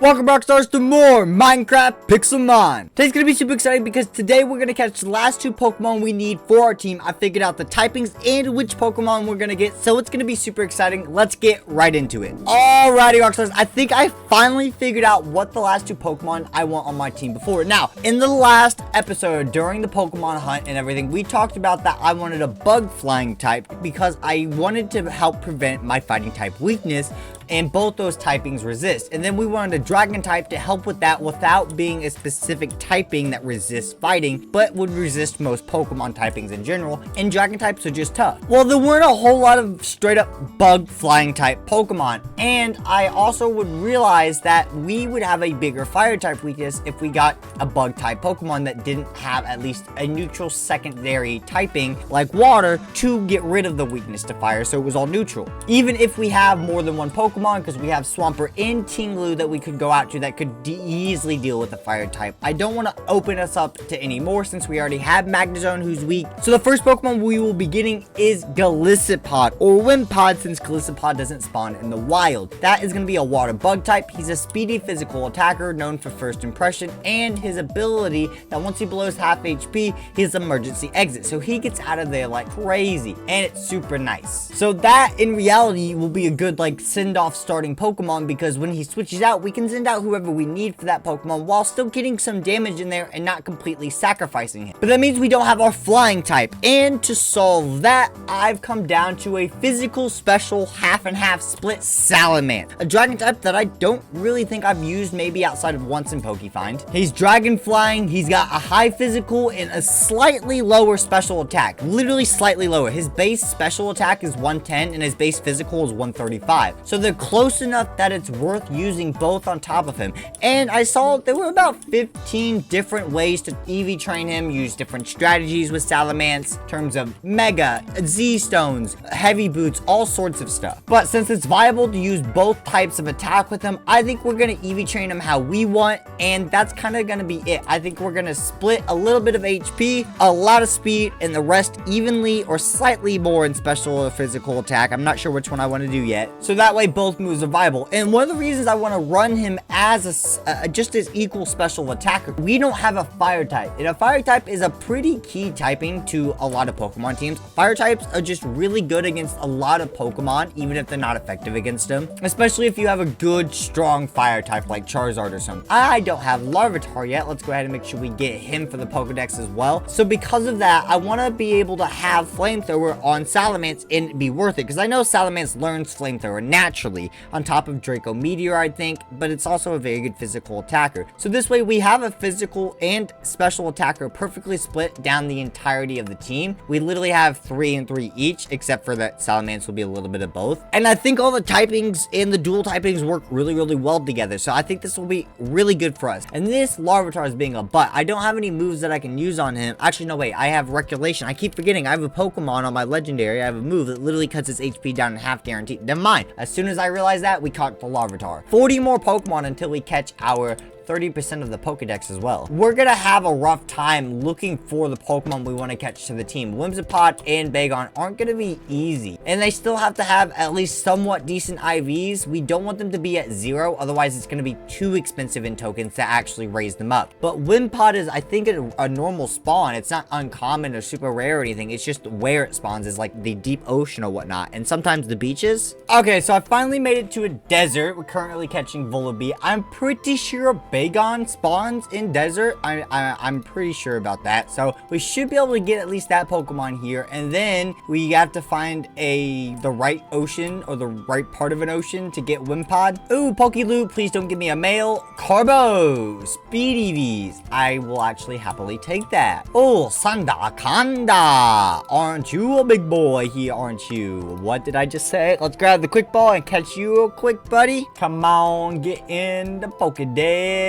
Welcome Rockstars to more Minecraft Pixelmon. Today's gonna be super exciting because today we're gonna catch the last two Pokemon we need for our team. I figured out the typings and which Pokemon we're gonna get, so it's gonna be super exciting. Let's get right into it. Alrighty Rockstars, I think I finally figured out what the last two Pokemon I want on my team before. Now, in the last episode during the Pokemon hunt and everything, we talked about that I wanted a bug flying type because I wanted to help prevent my fighting type weakness, and both those typings resist. And then we wanted a dragon type to help with that without being a specific typing that resists fighting, but would resist most Pokemon typings in general. And dragon types are just tough. Well, there weren't a whole lot of straight up bug flying type Pokemon. And I also would realize that we would have a bigger fire type weakness if we got a bug type Pokemon that didn't have at least a neutral secondary typing like water to get rid of the weakness to fire, so it was all neutral. Even if we have more than one Pokemon, because we have Swampert and Tinglu that we could go out to that could easily deal with the fire type. I don't want to open us up to any more since we already have Magnezone who's weak. So the first Pokemon we will be getting is Golisopod or Wimpod, since Golisopod doesn't spawn in the wild. That is going to be a water bug type. He's a speedy physical attacker known for first impression, and his ability that once he blows half HP, his emergency exit. So he gets out of there like crazy, and it's super nice. So that in reality will be a good like send off starting Pokemon, because when he switches out, we can send out whoever we need for that Pokemon while still getting some damage in there and not completely sacrificing him. But that means we don't have our flying type, and to solve that, I've come down to a physical special half and half split Salamance, a dragon type that I don't really think I've used maybe outside of once in Pokefind. He's dragon flying, he's got a high physical and a slightly lower special attack, literally slightly lower. His base special attack is 110 and his base physical is 135. So they're close enough that it's worth using both on top of him. And I saw there were about 15 different ways to EV train him, use different strategies with Salamance in terms of Mega, Z-Stones, Heavy Boots, all sorts of stuff. But since it's viable to use both types of attack with him, I think we're going to EV train him how we want, and that's kind of going to be it. I think we're going to split a little bit of HP, a lot of speed, and the rest evenly or slightly more in special or physical attack. I'm not sure which one I want to do yet. So that way both moves are viable. And one of the reasons I want to run him as just as equal special attacker, we don't have a fire type, and a fire type is a pretty key typing to a lot of Pokemon teams. Fire types are just really good against a lot of Pokemon, even if they're not effective against them, especially if you have a good strong fire type like Charizard or something. I don't have Larvitar yet. Let's go ahead and make sure we get him for the Pokedex as well. So because of that, I want to be able to have flamethrower on Salamance and be worth it, because I know Salamance learns flamethrower naturally on top of Draco Meteor, I think, but it's also a very good physical attacker. So this way we have a physical and special attacker perfectly split down the entirety of the team. We literally have 3 and 3 each, except for that Salamance will be a little bit of both. And I think all the typings and the dual typings work really, really well together. So I think this will be really good for us. And this Larvitar is being a butt. I don't have any moves that I can use on him. Actually, no, wait. I have Reculation. I keep forgetting. I have a Pokemon on my legendary. I have a move that literally cuts its HP down in half guaranteed. Never mind. As soon as I realized that, we caught the Larvitar. 40 more Pokemon until we catch our 30% of the Pokedex as well. We're gonna have a rough time looking for the Pokemon we want to catch to the team. Whimsipod and Bagon aren't gonna be easy, and they still have to have at least somewhat decent IVs. We don't want them to be at 0, otherwise it's gonna be too expensive in tokens to actually raise them up. But Wimpod is, I think, a normal spawn. It's not uncommon or super rare or anything. It's just where it spawns is like the deep ocean or whatnot, and sometimes the beaches. Okay, so I finally made it to a desert. We're currently catching Volibee. I'm pretty sure Bagon spawns in desert. I'm pretty sure about that. So we should be able to get at least that Pokemon here, and then we have to find the right ocean or the right part of an ocean to get Wimpod. Ooh, Pokeloop, please don't give me a male. Carbo, Speedy V's. I will actually happily take that. Oh, Sandakanda. Aren't you a big boy here, aren't you? What did I just say? Let's grab the quick ball and catch you real quick, buddy. Come on, get in the Pokedex.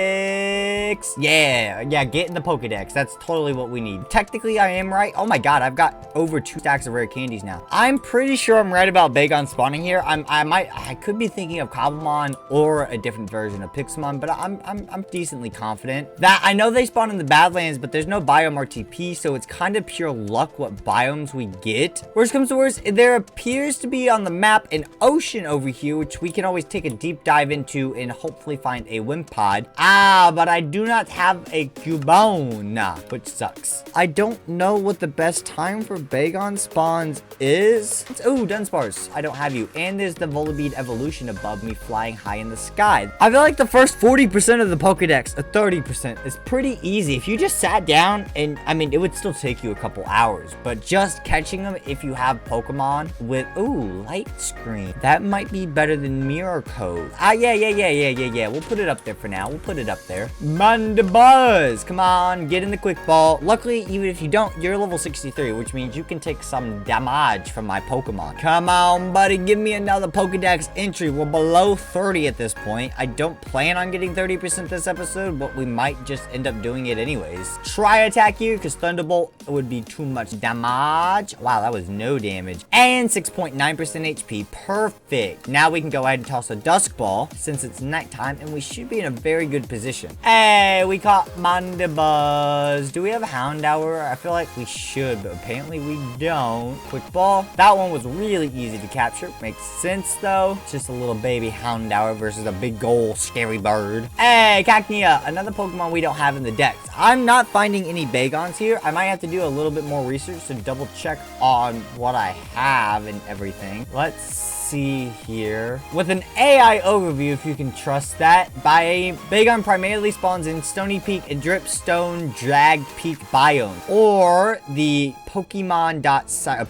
Pokedex. Yeah, get in the Pokedex. That's totally what we need. Technically, I am right. Oh my god, I've got over 2 stacks of rare candies now. I'm pretty sure I'm right about Bagon spawning here. I could be thinking of Cobblemon or a different version of Pixelmon, but I'm decently confident that I know they spawn in the Badlands, but there's no biome RTP, so it's kind of pure luck what biomes we get. Worst comes to worst, there appears to be on the map an ocean over here, which we can always take a deep dive into and hopefully find a wimpod. But I do not have a Cubone, which sucks. I don't know what the best time for Bagon spawns is. Oh, Dunsparce, I don't have you. And there's the Volibede evolution above me flying high in the sky. I feel like the first 40% of the Pokedex, or 30%, is pretty easy. If you just sat down and, I mean, it would still take you a couple hours, but just catching them if you have Pokemon with, ooh, light screen. That might be better than mirror code. Yeah. We'll put it up there for now. We'll put it up there. Mandibuzz, come on, get in the quick ball. Luckily, even if you don't, you're level 63, which means you can take some damage from my Pokemon. Come on, buddy, give me another Pokedex entry. We're below 30 at this point. I don't plan on getting 30% this episode, but we might just end up doing it anyways. Try attack here, because Thunderbolt would be too much damage. Wow, that was no damage. And 6.9% HP. Perfect. Now we can go ahead and toss a Dusk Ball, since it's nighttime, and we should be in a very good position. Hey, we caught Mandibuzz. Do we have a Houndour? I feel like we should, but apparently we don't. Quick Ball. That one was really easy to capture. Makes sense, though. It's just a little baby Houndour versus a big old scary bird. Hey, Cacnea, another Pokemon we don't have in the dex. I'm not finding any Bagons here. I might have to do a little bit more research to double check on what I have and everything. Let's see here. With an AI overview, if you can trust that, Bagon primarily spawns in Stony Peak and Dripstone Drag Peak biome, or the Pixelmon.site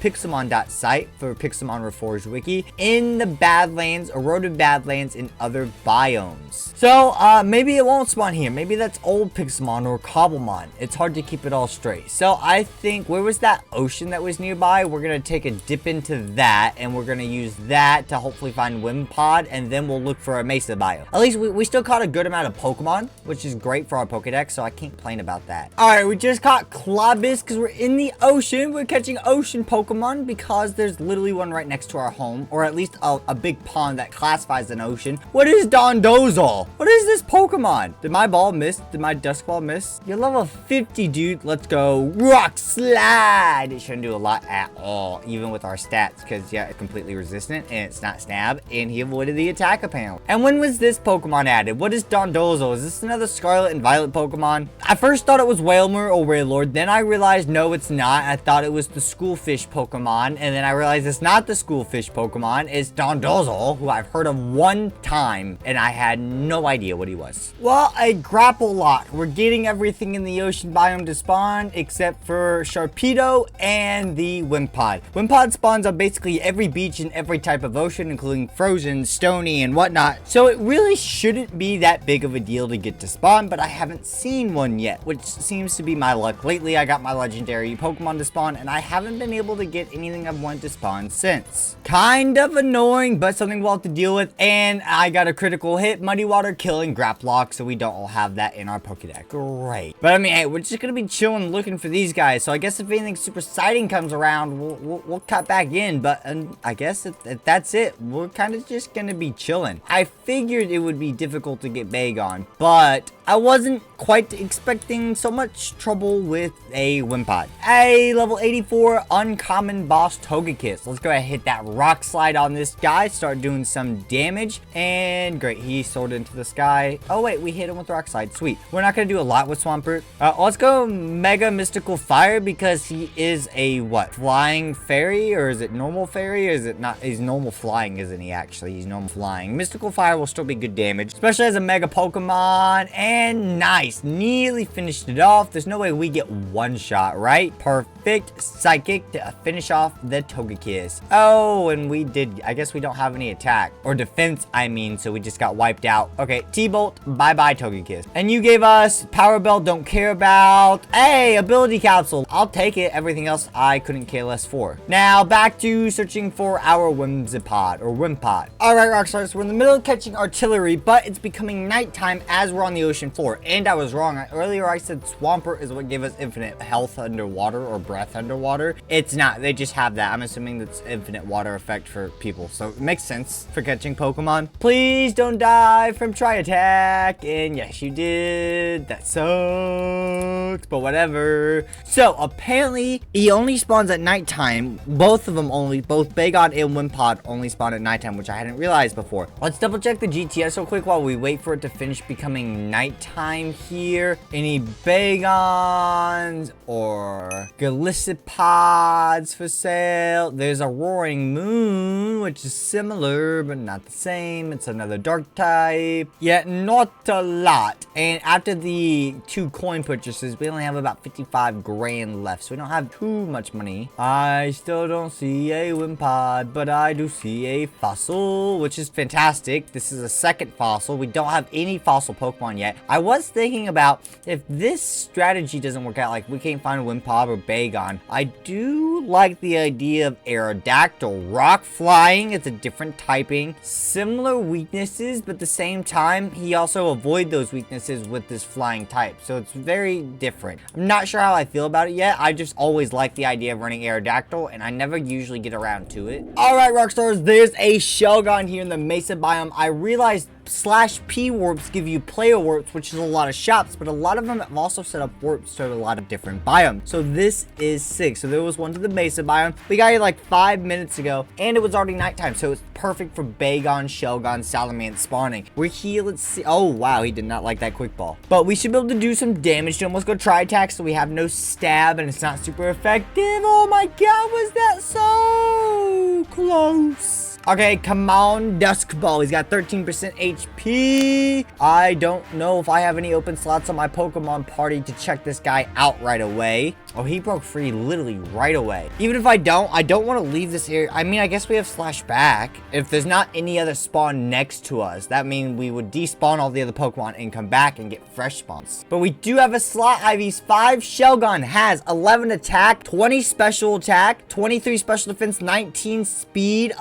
for Pixelmon Reforged Wiki, in the Badlands, eroded Badlands, and other biomes. So, maybe it won't spawn here. Maybe that's old Pixelmon or Cobblemon. It's hard to keep it all straight. So, I think, where was that ocean that was nearby? We're going to take a dip into that, and we're going to use that to hopefully find Wimpod, and then we'll look for a mesa biome. At least we still caught a good amount of Pokemon, which is great for our Pokedex, so I can't complain about that. Alright, we just caught Clobbis because we're in the ocean. We're catching ocean Pokemon because there's literally one right next to our home, or at least a big pond that classifies an ocean. What is Dondozo? What is this Pokemon? Did my ball miss? Did my Dusk Ball miss? You're level 50, dude. Let's go. Rock Slide. It shouldn't do a lot at all, even with our stats, because, yeah, it's completely resistant, and it's not stab, and he avoided the attack, apparently. And when was this Pokemon added? What is Dondozo? Is this another Scarlet and Violet Pokemon? I first thought it was Wailmer or Wailord, then I realized, no, it's not. I thought it was the Schoolfish Pokemon, and then I realized it's not the Schoolfish Pokemon. It's Dondozo, who I've heard of one time, and I had no idea what he was. Well, a Grapple Lock. We're getting everything in the ocean biome to spawn, except for Sharpedo and the Wimpod. Wimpod spawns on basically every beach and every type of ocean, including frozen, stony, and whatnot. So it really shouldn't be that big of a deal to get to spawn, but I haven't seen one yet, which seems to be my luck. Lately, I got my legendary Pokemon to spawn, and I haven't been able to get anything I've wanted to spawn since. Kind of annoying, but something we'll have to deal with. And I got a critical hit, Muddy Water, killing Graplock, so we don't all have that in our Pokédex. Great. But I mean, hey, we're just gonna be chilling looking for these guys. So I guess if anything super exciting comes around, we'll cut back in. But I guess if that's it, we're kind of just gonna be chilling. I figured it would be difficult to get Bagon, but I wasn't quite expecting so much trouble with a Wimpod. A level 84 uncommon boss Togekiss. Let's go ahead and hit that rock slide on this guy, start doing some damage, and great, he soared into the sky. Oh wait, we hit him with rock slide. Sweet. We're not gonna do a lot with Swampert. Let's go Mega Mystical Fire, because he is a what? Flying fairy, or is it normal fairy, or is it not? He's normal flying, isn't he? Actually, he's normal flying. Mystical Fire will still be good damage, especially as a Mega Pokemon. And nice. Nice. Nearly finished it off. There's no way we get one shot, right? Perfect. Psychic to finish off the Togekiss. Oh, and we did. I guess we don't have any attack or defense, I mean, so we just got wiped out. Okay, T-Bolt. Bye-bye, Togekiss. And you gave us Power Bell, don't care about. Hey, ability capsule. I'll take it. Everything else I couldn't care less for. Now, back to searching for our wimpod or wimpod. All right, Rockstars, we're in the middle of catching artillery, but it's becoming nighttime as we're on the ocean floor. And I was wrong. Earlier, I said Swampert is what gave us infinite health underwater or breath underwater. It's not. They just have that. I'm assuming that's infinite water effect for people. So it makes sense for catching Pokemon. Please don't die from Tri-Attack. And yes, you did. That sucks, but whatever. So apparently, he only spawns at nighttime. Both of them only, both Bagon and Wimpod only spawn at nighttime, which I hadn't realized before. Let's double check the GTS real quick while we wait for it to finish becoming nighttime here. Any Bagons or Galicipods for sale? There's a Roaring Moon, which is similar, but not the same. It's another dark type. Yeah, not a lot. And after the 2 coin purchases, we only have about 55 grand left, so we don't have too much money. I still don't see a Wimpod, but I do see a fossil, which is fantastic. This is a second fossil. We don't have any fossil Pokemon yet. I was thinking about if this strategy doesn't work out, like we can't find a Wimpod or Bagon, I do like the idea of Aerodactyl. Rock flying, it's a different typing. Similar weaknesses, but at the same time, he also avoids those weaknesses with this flying type. So it's very different. I'm not sure how I feel about it yet. I just always like the idea of running Aerodactyl, and I never usually get around to it. All right, Rockstars, there's a shellgon here in the Mesa biome. I realized /P warps give you player warps, which is a lot of shops, but a lot of them have also set up warps to a lot of different biomes. So this is sick. So there was one to the Mesa biome. We got here like 5 minutes ago, and it was already nighttime, so it's perfect for Bagon, Shellgon, Salamance spawning. We're here, let's see. Oh, wow, he did not like that quick ball. But we should be able to do some damage to him. Let's go Tri-Attack so we have no stab, and it's not super effective. Oh my god, was that so close? Okay, come on, Dusk Ball. He's got 13% HP. I don't know if I have any open slots on my Pokemon party to check this guy out right away. Oh, he broke free literally right away. Even if I don't want to leave this area. I mean, I guess we have /back. If there's not any other spawn next to us, that means we would despawn all the other Pokemon and come back and get fresh spawns. But we do have a slot. IV's 5. Shellgon has 11 attack, 20 special attack, 23 special defense, 19 speed,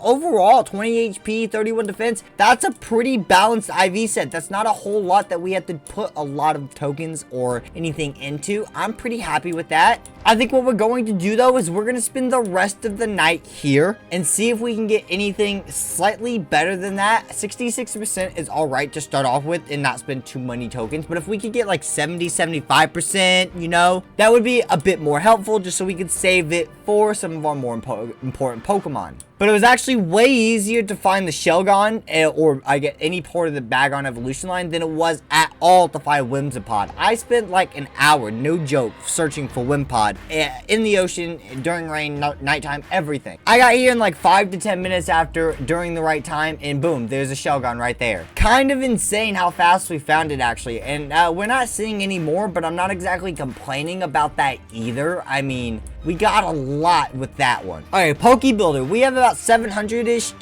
overall 20 HP, 31 defense. That's a pretty balanced IV set. That's not a whole lot that we have to put a lot of tokens or anything into. I'm pretty happy with that. I think what we're going to do though is we're going to spend the rest of the night here and see if we can get anything slightly better than that. 66% is all right to start off with and not spend too many tokens, but if we could get like 70-75%, you know, that would be a bit more helpful just so we could save it for some of our more important Pokemon. But it was actually way easier to find the Shellgon or I get any part of the Bagon evolution line than it was at all to find Whimsipod. I spent like an hour, no joke, searching for Wimpod in the ocean, during rain, nighttime, everything. I got here in like 5 to 10 minutes after, during the right time, and boom, there's a Shellgon right there. Kind of insane how fast we found it actually, and we're not seeing any more, but I'm not exactly complaining about that either. I mean, we got a lot with that one. All right, Poke Builder. We have about 700-ish.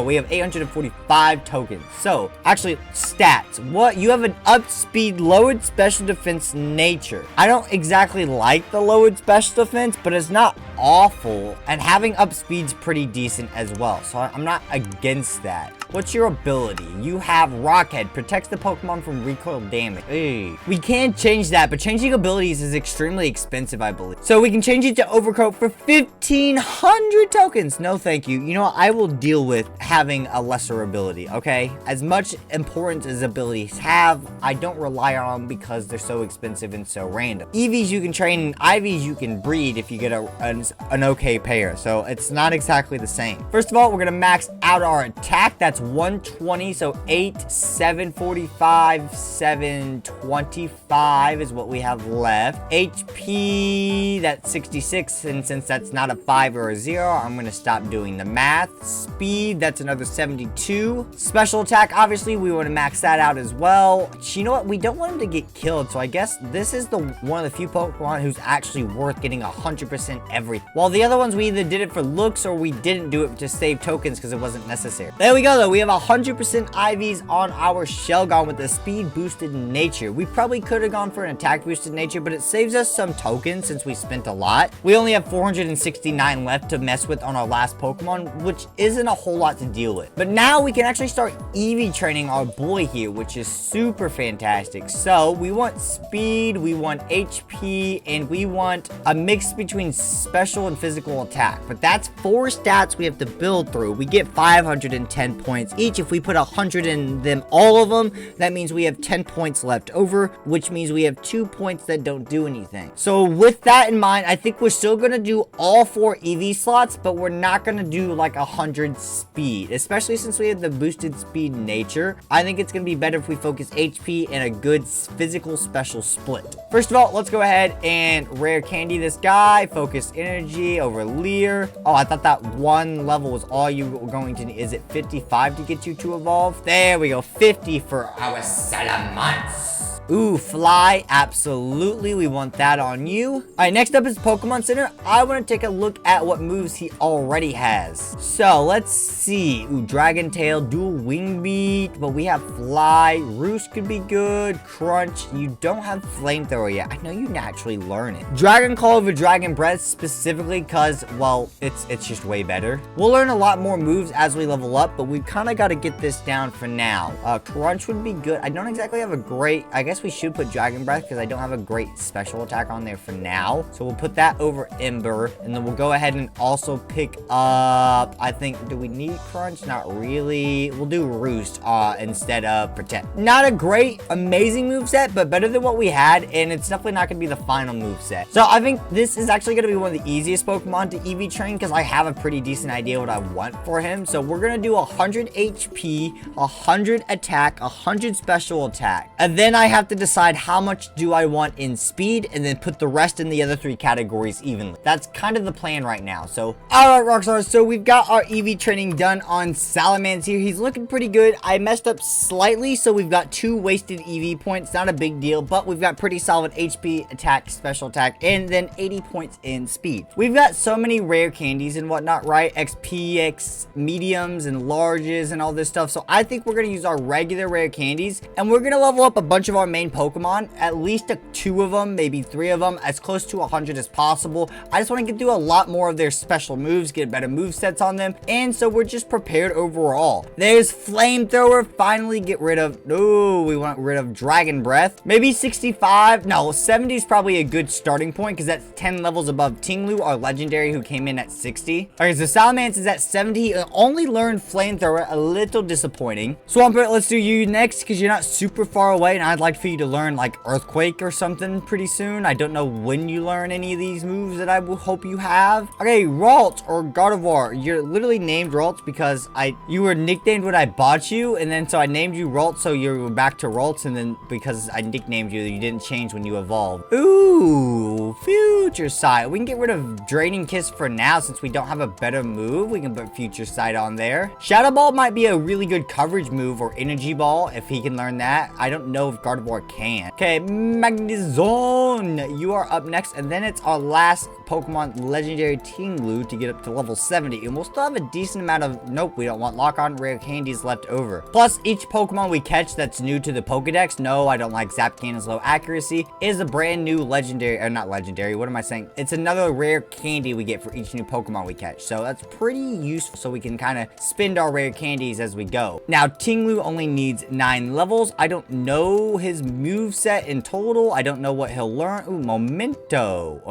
We have 845 tokens. So, actually, stats. What? You have an up speed, lowered special defense, nature. I don't exactly like the lowered special defense, but it's not awful. And having up speed's pretty decent as well. So, I'm not against that. What's your ability? You have Rockhead. Protects the Pokemon from recoil damage. Hey. We can change that, but changing abilities is extremely expensive, I believe. So we can change it to Overcoat for 1,500 tokens. No, thank you. You know what? I will deal with having a lesser ability, okay? As much importance as abilities have, I don't rely on them because they're so expensive and so random. EVs you can train, and IVs you can breed if you get an okay pair. So it's not exactly the same. First of all, we're going to max out our attack. That's That's 120. So 8, 745, 725 is what we have left. HP, that's 66. And since that's not a 5 or a 0, I'm going to stop doing the math. Speed, that's another 72. Special attack, obviously, we want to max that out as well. You know what? We don't want him to get killed. So I guess this is one of the few Pokemon who's actually worth getting 100% everything. While the other ones, we either did it for looks or we didn't do it to save tokens because it wasn't necessary. There we go, though. We have 100% IVs on our shellgon with the speed boosted nature. We probably could have gone for an attack boosted nature, but it saves us some tokens since we spent a lot. We only have 469 left to mess with on our last Pokemon, which isn't a whole lot to deal with. But now we can actually start EV training our boy here, which is super fantastic. So we want speed, we want HP, and we want a mix between special and physical attack. But that's 4 stats we have to build through. We get 510 points each. If we put 100 in them, all of them, that means we have 10 points left over, which means we have 2 points that don't do anything. So with that in mind, I think we're still going to do all 4 EV slots, but we're not going to do like 100 speed, especially since we have the boosted speed nature. I think it's going to be better if we focus HP and a good physical special split. First of all, let's go ahead and rare candy this guy. Focus energy over Leer. Oh, I thought that one level was all you were going to need. Is it 55 to get you to evolve? There we go. 50 for our Salamance. Ooh, fly, absolutely, we want that on you. All right, next up is Pokemon Center. I want to take a look at what moves he already has. So, let's see. Ooh, Dragon Tail, Dual Wing Beat, but we have Fly, Roost could be good, Crunch. You don't have Flamethrower yet. I know you naturally learn it. Dragon Claw over Dragon Breath specifically because, well, it's just way better. We'll learn a lot more moves as we level up, but we've kind of got to get this down for now. Crunch would be good. I don't exactly have a great, I guess we should put Dragon Breath because I don't have a great special attack on there for now. So we'll put that over Ember, and then we'll go ahead and also pick up, I think, do we need Crunch? Not really. We'll do Roost instead of Protect. Not a great, amazing moveset, but better than what we had, and it's definitely not going to be the final moveset. So I think this is actually going to be one of the easiest Pokemon to EV train because I have a pretty decent idea what I want for him. So we're going to do 100 HP, 100 attack, 100 special attack, and then I have to decide how much do I want in speed and then put the rest in the other 3 categories evenly. That's kind of the plan right now. So, all right, Rockstars. So we've got our EV training done on Salamance here. He's looking pretty good. I messed up slightly, so we've got 2 wasted EV points. Not a big deal, but we've got pretty solid HP, attack, special attack, and then 80 points in speed. We've got so many rare candies and whatnot, right? XP, X mediums and larges and all this stuff. So I think we're going to use our regular rare candies, and we're going to level up a bunch of our main Pokemon, at least 2 of them, maybe 3 of them, as close to 100 as possible. I just want to get through a lot more of their special moves, get better move sets on them, and so we're just prepared overall. There's Flamethrower, finally get rid of, oh, we want rid of Dragon Breath. Maybe 65, no, 70 is probably a good starting point because that's 10 levels above Tinglu, our legendary, who came in at 60. Okay, so Salamance is at 70, only learned Flamethrower, a little disappointing. Swampert, let's do you next because you're not super far away, and I'd like for you to learn like Earthquake or something pretty soon. I don't know when you learn any of these moves that I will hope you have. Okay, Ralt or Gardevoir. You're literally named Ralt because you were nicknamed when I bought you, and then so I named you Ralt, so you were back to Ralts, and then because I nicknamed you, you didn't change when you evolved. Ooh, Future Sight. We can get rid of Draining Kiss for now since we don't have a better move. We can put Future Sight on there. Shadow Ball might be a really good coverage move, or Energy Ball if he can learn that. I don't know if Gardevoir can. Okay, Magnezone, you are up next, and then it's our last Pokemon legendary Tinglu to get up to level 70, and we'll still have a decent amount of, nope, we don't want lock-on rare candies left over. Plus, each Pokemon we catch that's new to the Pokedex, no, I don't like Zap Cannon's low accuracy, is a brand new legendary, or not legendary, what am I saying? It's another rare candy we get for each new Pokemon we catch, so that's pretty useful so we can kind of spend our rare candies as we go. Now, Tinglu only needs 9 levels. I don't know his his move set in total. I don't know what he'll learn. Ooh, memento.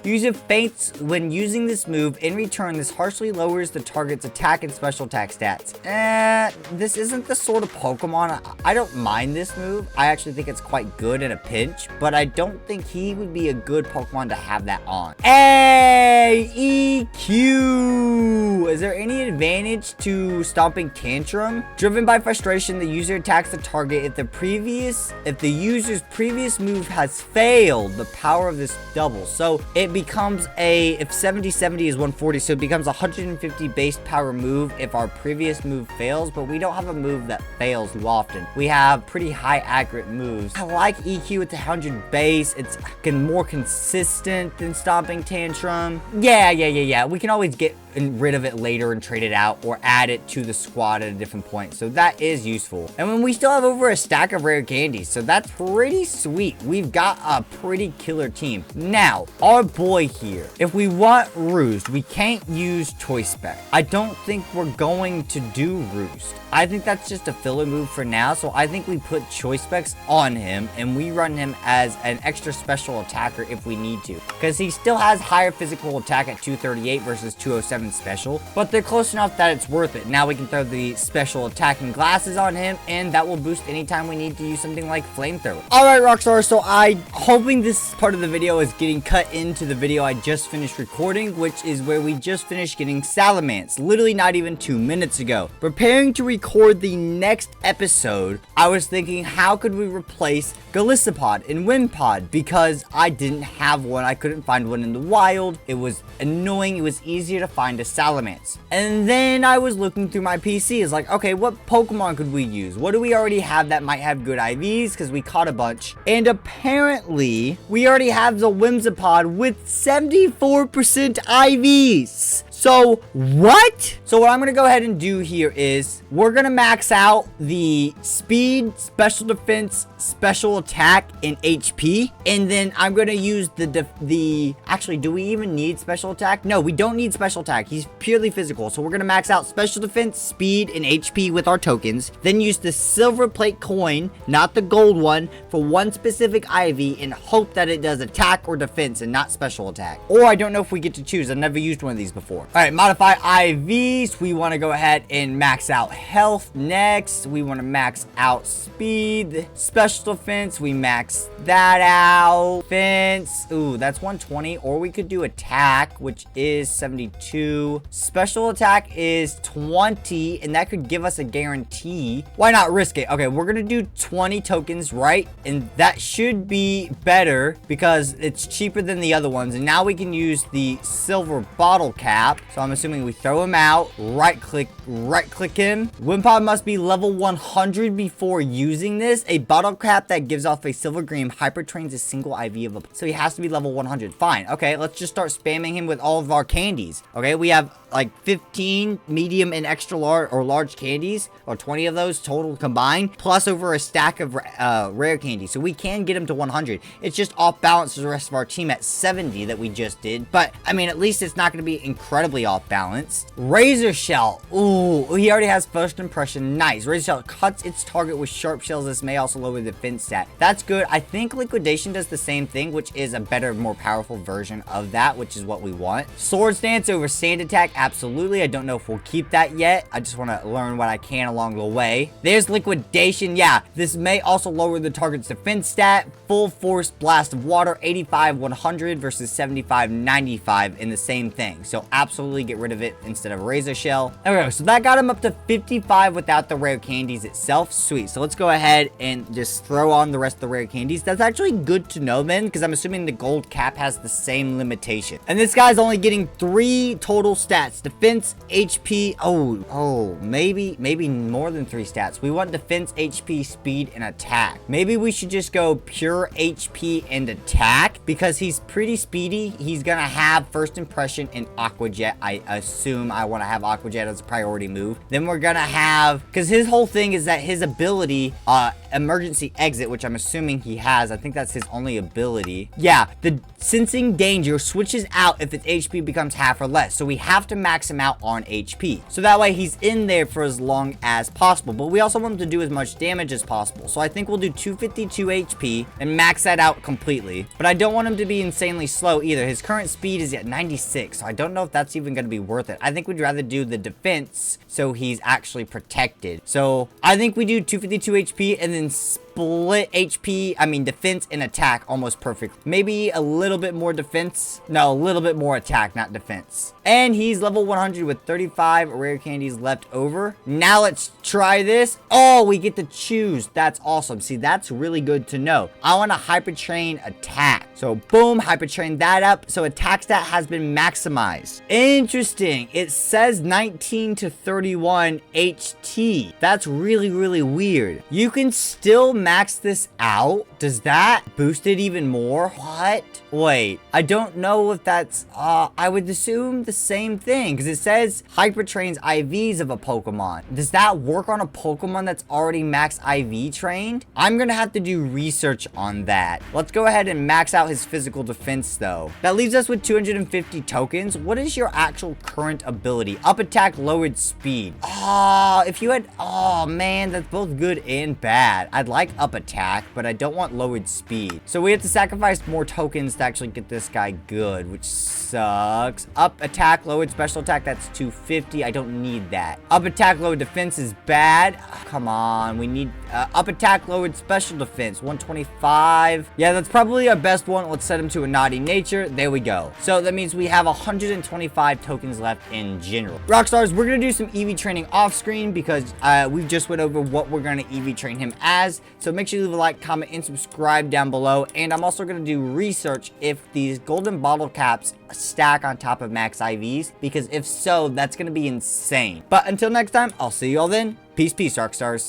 User faints when using this move. In return, this harshly lowers the target's attack and special attack stats. This isn't the sort of Pokemon. I don't mind this move. I actually think it's quite good in a pinch, but I don't think he would be a good Pokemon to have that on. Hey, EQ. Is there any advantage to Stomping Tantrum? Driven by frustration, the user attacks the target. If the user's previous move has failed, the power of this doubles. So it becomes if 70/70 is 140, so it becomes 150 base power move if our previous move fails, but we don't have a move that fails too often. We have pretty high accurate moves. I like EQ with the 100 base. It's more consistent than Stomping Tantrum. Yeah. We can always get rid of it later and trade it out or add it to the squad at a different point. So that is useful. And when we still have over a stack of rare candies, so that's pretty sweet. We've got a pretty killer team. Now, our boy here, if we want Roost, we can't use Choice Spec. I don't think we're going to do Roost. I think that's just a filler move for now. So I think we put Choice Specs on him and we run him as an extra special attacker if we need to, because he still has higher physical attack at 238 versus 207 special, but they're close enough that it's worth it. Now we can throw the special attacking glasses on him, and that will boost anytime we need to use something like flamethrower. All right, Rockstars, so I'm hoping this part of the video is getting cut into the video I just finished recording, which is where we just finished getting Salamance, literally not even 2 minutes ago. Preparing to record the next episode, I was thinking, how could we replace Golisopod and Wimpod, because I didn't have one. I couldn't find one in the wild. It was annoying. It was easier to find a Salamance. And then I was looking through my PC. It's like, okay, what Pokemon could we use? What do we already have that might have good IVs? Because we caught a bunch. And apparently, we already have the Whimsipod with 74% IVs. So, what? So what I'm going to go ahead and do here is we're going to max out the speed, special defense, special attack, and HP. And then I'm going to use actually, do we even need special attack? No, we don't need special attack. He's purely physical. So we're going to max out special defense, speed, and HP with our tokens. Then use the silver plate coin, not the gold one, for one specific IV and hope that it does attack or defense and not special attack. Or I don't know if we get to choose. I've never used one of these before. All right, modify IVs. We want to go ahead and max out health. Next, we want to max out speed. Special defense, we max that out. Defense, ooh, that's 120. Or we could do attack, which is 72. Special attack is 20, and that could give us a guarantee. Why not risk it? Okay, we're gonna do 20 tokens, right? And that should be better because it's cheaper than the other ones. And now we can use the silver bottle cap. So I'm assuming we throw him out, right click him. Wimpod must be level 100 before using this. A bottle cap that gives off a silver green hyper trains a single IV of a, so he has to be level 100. Fine. Okay, let's just start spamming him with all of our candies. Okay, we have like 15 medium and extra large or large candies, or 20 of those total combined, plus over a stack of rare candy. So we can get him to 100. It's just off balance to the rest of our team at 70 that we just did. But I mean, at least it's not going to be incredibly off balance. Razor Shell. Ooh, he already has first impression. Nice. Razor Shell cuts its target with sharp shells. This may also lower the defense stat. That's good. I think Liquidation does the same thing, which is a better, more powerful version of that, which is what we want. Sword Stance over Sand Attack. Absolutely. I don't know if we'll keep that yet. I just want to learn what I can along the way. There's Liquidation. Yeah, this may also lower the target's defense stat. Full Force Blast of Water, 85-100 versus 75-95 in the same thing. So absolutely get rid of it instead of Razor Shell. Okay, so that got him up to 55 without the rare candies itself. Sweet. So let's go ahead and just throw on the rest of the rare candies. That's actually good to know then, because I'm assuming the gold cap has the same limitation. And this guy's only getting 3 total stats. Defense, HP. Maybe more than 3 stats. We want defense, HP, speed, and attack. Maybe we should just go pure HP and attack, because he's pretty speedy. He's gonna have first impression and Aqua Jet. I assume I want to have Aqua Jet as a priority move. Then we're gonna have, because his whole thing is that his ability emergency exit, which I'm assuming he has. I think that's his only ability. Yeah, the sensing danger switches out if its HP becomes half or less. So we have to max him out on HP. So that way he's in there for as long as possible. But we also want him to do as much damage as possible. So I think we'll do 252 HP and max that out completely. But I don't want him to be insanely slow either. His current speed is at 96. So I don't know if that's even going to be worth it. I think we'd rather do the defense so he's actually protected. So I think we do 252 HP and then split defense and attack almost perfect. Maybe a little bit more defense. No, a little bit more attack, not defense. And he's level 100 with 35 rare candies left over. Now let's try this. Oh, we get to choose. That's awesome. See, that's really good to know. I want to hyper train attack. So boom, hyper train that up. So attack stat has been maximized. Interesting. It says 19 to 31 HT. That's really, really weird. You can still max this out. Does that boost it even more? What? Wait, I don't know if that's, I would assume the same thing because it says hyper trains IVs of a Pokemon. Does that work on a Pokemon that's already max IV trained? I'm gonna have to do research on that. Let's go ahead and max out his physical defense though. That leaves us with 250 tokens. What is your actual current ability? Up attack, lowered speed. If you had, oh man, that's both good and bad. I'd like up attack, but I don't want lowered speed. So we have to sacrifice more tokens to actually get this guy good, which sucks. Up attack, lowered special attack, that's 250. I don't need that. Up attack, lowered defense is bad. Come on, we need up attack, lowered special defense, 125. Yeah, that's probably our best one. Let's set him to a naughty nature. There we go. So that means we have 125 tokens left in general. Rockstars, we're gonna do some EV training off screen because we just went over what we're gonna EV train him as. So make sure you leave a like, comment, and subscribe down below. And I'm also gonna do research if these golden bottle caps stack on top of max IVs, because if so, that's gonna be insane. But until next time, I'll see you all then. Peace, Rockstars.